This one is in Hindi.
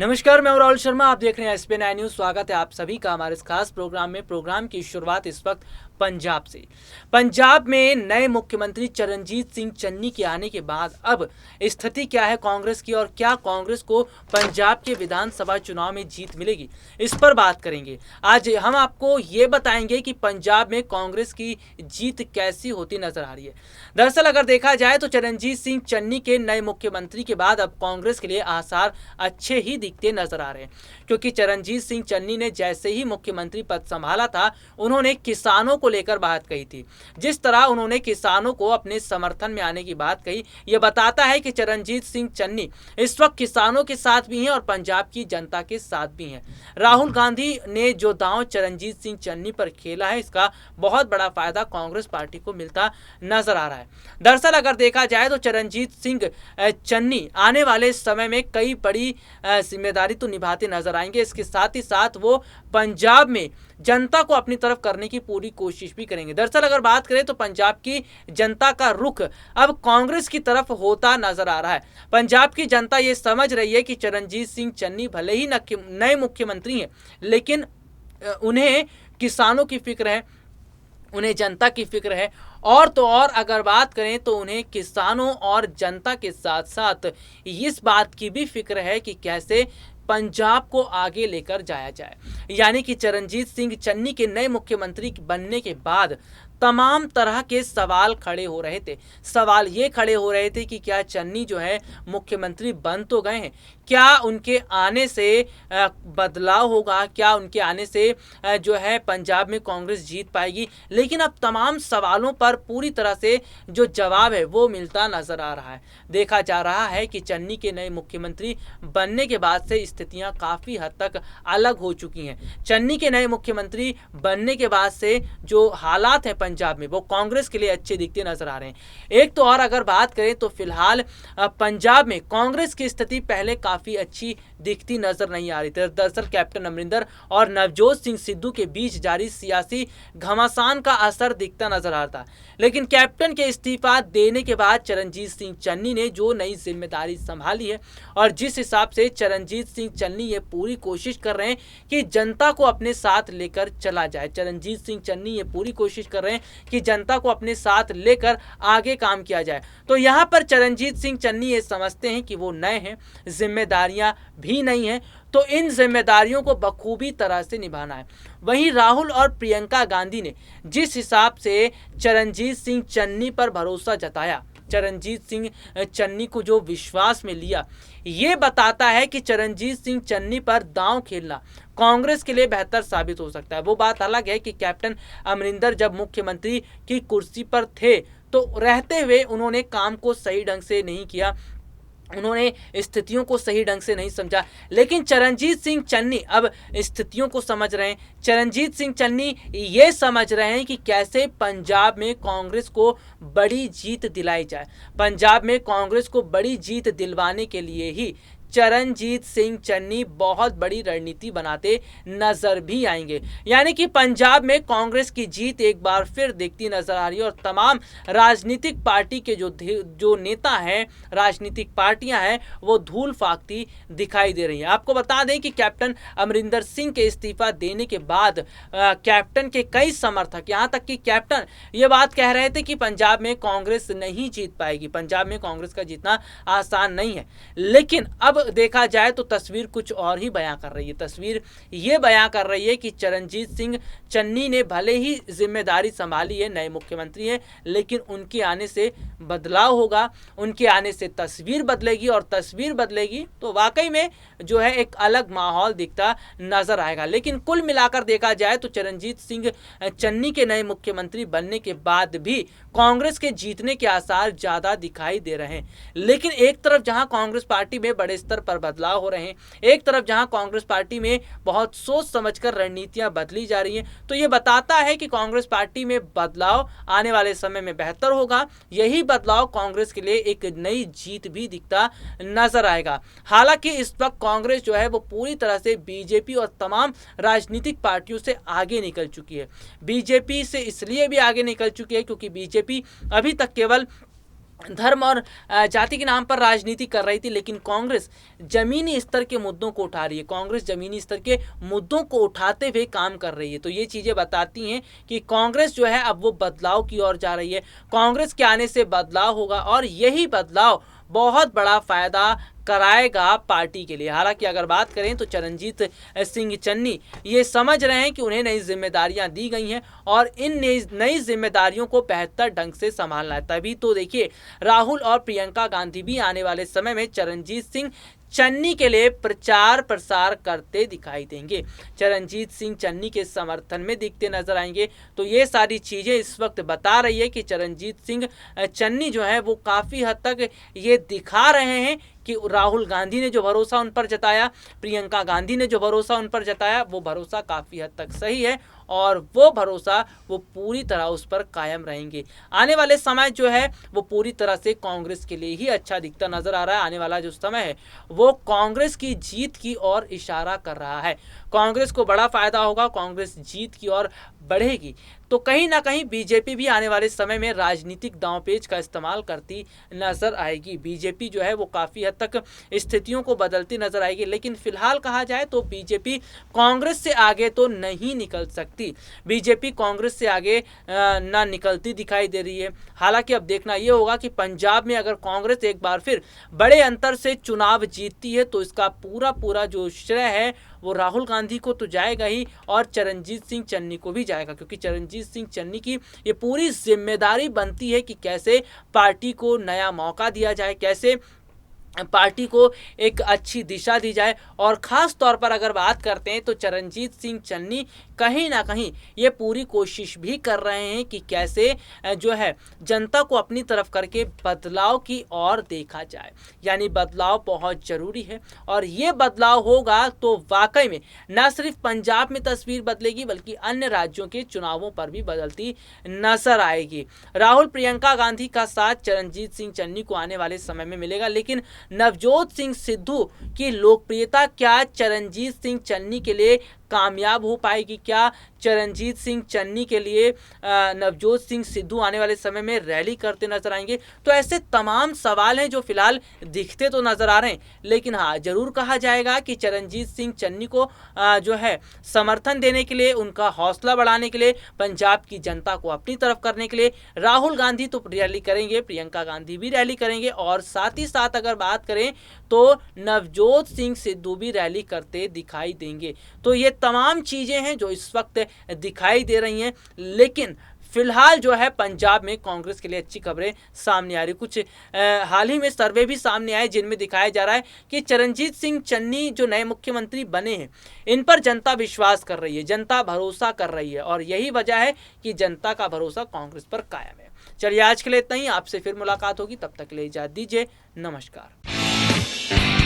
नमस्कार, मैं हूं राहुल शर्मा। आप देख रहे हैं एसपी 9 न्यूज। स्वागत है आप सभी का हमारे इस खास प्रोग्राम में। प्रोग्राम की शुरुआत इस वक्त पंजाब से। पंजाब में नए मुख्यमंत्री चरणजीत सिंह चन्नी के आने के बाद अब स्थिति क्या है कांग्रेस की, और क्या कांग्रेस को पंजाब के विधानसभा चुनाव में जीत मिलेगी, इस पर बात करेंगे। आज हम आपको ये बताएंगे कि पंजाब में कांग्रेस की जीत कैसी होती नजर आ रही है। दरअसल अगर देखा जाए तो चरणजीत सिंह चन्नी के नए मुख्यमंत्री के बाद अब कांग्रेस के लिए आसार अच्छे ही दिखते नजर आ रहे हैं, क्योंकि चरणजीत सिंह चन्नी ने जैसे ही मुख्यमंत्री पद संभाला था, उन्होंने किसानों को लेकर बात कही थी। जिस तरह उन्होंने किसानों को अपने समर्थन में आने की बात कही, यह बताता है कि चरणजीत सिंह चन्नी इस वक्त किसानों के साथ भी हैं और पंजाब की जनता के साथ भी हैं। राहुल गांधी ने जो दांव चरणजीत सिंह चन्नी पर खेला है, इसका बहुत बड़ा फायदा कांग्रेस पार्टी को मिलता नजर आ रहा है। दरअसल अगर देखा जाए तो चरणजीत सिंह चन्नी आने वाले समय में कई बड़ी जिम्मेदारी तो निभाते नजर आएंगे। इसके साथ ही साथ वो पंजाब में जनता को अपनी तरफ करने की पूरी कोशिश भी करेंगे। दरअसल अगर बात करें तो पंजाब की जनता का रुख अब कांग्रेस की तरफ होता नजर आ रहा है। पंजाब की जनता ये समझ रही है कि चरणजीत सिंह चन्नी भले ही नए मुख्यमंत्री हैं, लेकिन उन्हें किसानों की फिक्र है, उन्हें जनता की फिक्र है। और तो और अगर बात करें तो उन्हें किसानों और जनता के साथ साथ इस बात की भी फिक्र है कि कैसे पंजाब को आगे लेकर जाया जाए। यानी कि चरणजीत सिंह चन्नी के नए मुख्यमंत्री बनने के बाद तमाम तरह के सवाल खड़े हो रहे थे। सवाल ये खड़े हो रहे थे कि क्या चन्नी जो है मुख्यमंत्री बन तो गए हैं, क्या उनके आने से बदलाव होगा, क्या उनके आने से जो है पंजाब में कांग्रेस जीत पाएगी। लेकिन अब तमाम सवालों पर पूरी तरह से जो जवाब है वो मिलता नजर आ रहा है। देखा जा रहा है कि चन्नी के नए मुख्यमंत्री बनने के बाद से स्थितियां काफ़ी हद तक अलग हो चुकी हैं। चन्नी के नए मुख्यमंत्री बनने के बाद से जो हालात हैं पंजाब में, वो कांग्रेस के लिए अच्छे दिखते नजर आ रहे हैं। एक तो और अगर बात करें तो फिलहाल पंजाब में कांग्रेस की स्थिति पहले काफ़ी अच्छी दिखती नजर नहीं आ रही थी। दरअसल कैप्टन अमरिंदर और नवजोत सिंह सिद्धू के बीच जारी सियासी घमासान का असर दिखता नजर आ रहा था। लेकिन कैप्टन के इस्तीफा देने के बाद चरणजीत सिंह चन्नी ने जो नई जिम्मेदारी संभाली है, और जिस हिसाब से चरणजीत सिंह चन्नी ये पूरी कोशिश कर रहे हैं कि जनता को अपने साथ लेकर चला जाए। चरणजीत सिंह चन्नी ये पूरी कोशिश कर रहे हैं कि जनता को अपने साथ लेकर आगे काम किया जाए। तो यहाँ पर चरणजीत सिंह चन्नी ये समझते हैं कि वो नए हैं, जिम्मेदारियां भी नहीं हैं, तो इन जिम्मेदारियों को बखूबी तरह से निभाना है। वहीं राहुल और प्रियंका गांधी ने जिस हिसाब से चरणजीत सिंह चन्नी पर भरोसा जताया, चरणजीत सिंह चन्नी को जो विश्वास में लिया, ये बताता है कि चरणजीत सिंह चन्नी पर दांव खेलना कांग्रेस के लिए बेहतर साबित हो सकता है। वो बात अलग है कि कैप्टन अमरिंदर जब मुख्यमंत्री की कुर्सी पर थे तो रहते हुए उन्होंने काम को सही ढंग से नहीं किया, उन्होंने स्थितियों को सही ढंग से नहीं समझा। लेकिन चरणजीत सिंह चन्नी अब स्थितियों को समझ रहे हैं। चरणजीत सिंह चन्नी ये समझ रहे हैं कि कैसे पंजाब में कांग्रेस को बड़ी जीत दिलाई जाए। पंजाब में कांग्रेस को बड़ी जीत दिलवाने के लिए ही चरणजीत सिंह चन्नी बहुत बड़ी रणनीति बनाते नजर भी आएंगे। यानी कि पंजाब में कांग्रेस की जीत एक बार फिर दिखती नजर आ रही है, और तमाम राजनीतिक पार्टी के जो नेता हैं, राजनीतिक पार्टियां हैं, वो धूल फाकती दिखाई दे रही हैं। आपको बता दें कि कैप्टन अमरिंदर सिंह के इस्तीफा देने के बाद कैप्टन के कई समर्थक, यहाँ तक कि कैप्टन ये बात कह रहे थे कि पंजाब में कांग्रेस नहीं जीत पाएगी, पंजाब में कांग्रेस का जीतना आसान नहीं है। लेकिन अब देखा जाए तो तस्वीर कुछ और ही बयां कर रही है। तस्वीर ये बयां कर रही है कि चरणजीत सिंह चन्नी ने भले ही जिम्मेदारी संभाली है, नए मुख्यमंत्री हैं, लेकिन उनके आने से बदलाव होगा, उनके आने से तस्वीर बदलेगी, और तस्वीर बदलेगी तो वाकई में जो है एक अलग माहौल दिखता नजर आएगा। लेकिन कुल मिलाकर देखा जाए तो चरणजीत सिंह चन्नी के नए मुख्यमंत्री बनने के बाद भी कांग्रेस के जीतने के आसार ज्यादा दिखाई दे रहे हैं। लेकिन एक तरफ जहां कांग्रेस पार्टी में बड़े स्तर पर बदलाव हो रहे हैं, एक तरफ जहां कांग्रेस पार्टी में बहुत सोच समझकर रणनीतियां बदली जा रही हैं, तो ये बताता है कि कांग्रेस पार्टी में बदलाव आने वाले समय में बेहतर होगा। यही बदलाव कांग्रेस के लिए एक नई जीत भी दिखता नजर आएगा। हालांकि इस वक्त कांग्रेस जो है वो पूरी तरह से बीजेपी और तमाम राजनीतिक पार्टियों से आगे निकल चुकी है। बीजेपी से इसलिए भी आगे निकल चुकी है क्योंकि बीजेपी अभी तक केवल धर्म और जाति के नाम पर राजनीति कर रही थी, लेकिन कांग्रेस जमीनी स्तर के मुद्दों को उठा रही है। कांग्रेस जमीनी स्तर के मुद्दों को उठाते हुए काम कर रही है। तो ये चीज़ें बताती हैं कि कांग्रेस जो है अब वो बदलाव की ओर जा रही है। कांग्रेस के आने से बदलाव होगा और यही बदलाव बहुत बड़ा फायदा कराएगा पार्टी के लिए। हालांकि अगर बात करें तो चरणजीत सिंह चन्नी ये समझ रहे हैं कि उन्हें नई जिम्मेदारियां दी गई हैं और इन नई जिम्मेदारियों को बेहतर ढंग से संभालना है। तभी तो देखिए राहुल और प्रियंका गांधी भी आने वाले समय में चरणजीत सिंह चन्नी के लिए प्रचार प्रसार करते दिखाई देंगे, चरणजीत सिंह चन्नी के समर्थन में दिखते नजर आएंगे। तो ये सारी चीज़ें इस वक्त बता रही है कि चरणजीत सिंह चन्नी जो है वो काफ़ी हद तक ये दिखा रहे हैं कि राहुल गांधी ने जो भरोसा उन पर जताया, प्रियंका गांधी ने जो भरोसा उन पर जताया, वो भरोसा काफ़ी हद तक सही है और वो भरोसा वो पूरी तरह उस पर कायम रहेंगे। आने वाले समय जो है वो पूरी तरह से कांग्रेस के लिए ही अच्छा दिखता नजर आ रहा है। आने वाला जो समय है वो कांग्रेस की जीत की ओर इशारा कर रहा है। कांग्रेस को बड़ा फायदा होगा, कांग्रेस जीत की ओर बढ़ेगी। तो कहीं ना कहीं बीजेपी भी आने वाले समय में राजनीतिक दांवपेच का इस्तेमाल करती नजर आएगी। बीजेपी जो है वो काफ़ी हद तक स्थितियों को बदलती नजर आएगी, लेकिन फिलहाल कहा जाए तो बीजेपी कांग्रेस से आगे तो नहीं निकल सकती। बीजेपी कांग्रेस से आगे ना निकलती दिखाई दे रही है। हालांकि अब देखना ये होगा कि पंजाब में अगर कांग्रेस एक बार फिर बड़े अंतर से चुनाव जीतती है तो इसका पूरा जो श्रेय है वो राहुल गांधी को तो जाएगा ही और चरणजीत सिंह चन्नी को भी जाएगा, क्योंकि चरणजीत सिंह चन्नी की ये पूरी जिम्मेदारी बनती है कि कैसे पार्टी को नया मौका दिया जाए, कैसे पार्टी को एक अच्छी दिशा दी जाए। और ख़ास तौर पर अगर बात करते हैं तो चरणजीत सिंह चन्नी कहीं ना कहीं ये पूरी कोशिश भी कर रहे हैं कि कैसे जो है जनता को अपनी तरफ करके बदलाव की ओर देखा जाए। यानी बदलाव बहुत ज़रूरी है और ये बदलाव होगा तो वाकई में न सिर्फ पंजाब में तस्वीर बदलेगी बल्कि अन्य राज्यों के चुनावों पर भी बदलती नजर आएगी। राहुल प्रियंका गांधी का साथ चरणजीत सिंह चन्नी को आने वाले समय में मिलेगा, लेकिन नवजोत सिंह सिद्धू की लोकप्रियता क्या चरणजीत सिंह चन्नी के लिए कामयाब हो पाएगी? क्या चरणजीत सिंह चन्नी के लिए नवजोत सिंह सिद्धू आने वाले समय में रैली करते नजर आएंगे? तो ऐसे तमाम सवाल हैं जो फिलहाल दिखते तो नजर आ रहे हैं, लेकिन हाँ जरूर कहा जाएगा कि चरणजीत सिंह चन्नी को जो है समर्थन देने के लिए, उनका हौसला बढ़ाने के लिए, पंजाब की जनता को अपनी तरफ करने के लिए राहुल गांधी तो रैली करेंगे, प्रियंका गांधी भी रैली करेंगे और साथ ही साथ अगर बात करें तो नवजोत सिंह सिद्धू भी रैली करते दिखाई देंगे। तो ये तमाम चीज़ें हैं जो इस वक्त दिखाई दे रही हैं, लेकिन फिलहाल जो है पंजाब में कांग्रेस के लिए अच्छी खबरें सामने आ रही। कुछ हाल ही में सर्वे भी सामने आए जिनमें दिखाया जा रहा है कि चरणजीत सिंह चन्नी जो नए मुख्यमंत्री बने हैं इन पर जनता विश्वास कर रही है, जनता भरोसा कर रही है और यही वजह है कि जनता का भरोसा कांग्रेस पर कायम है। चलिए आज के लिए इतना ही, आपसे फिर मुलाकात होगी, तब तक के लिए इजाजत दीजिए, नमस्कार।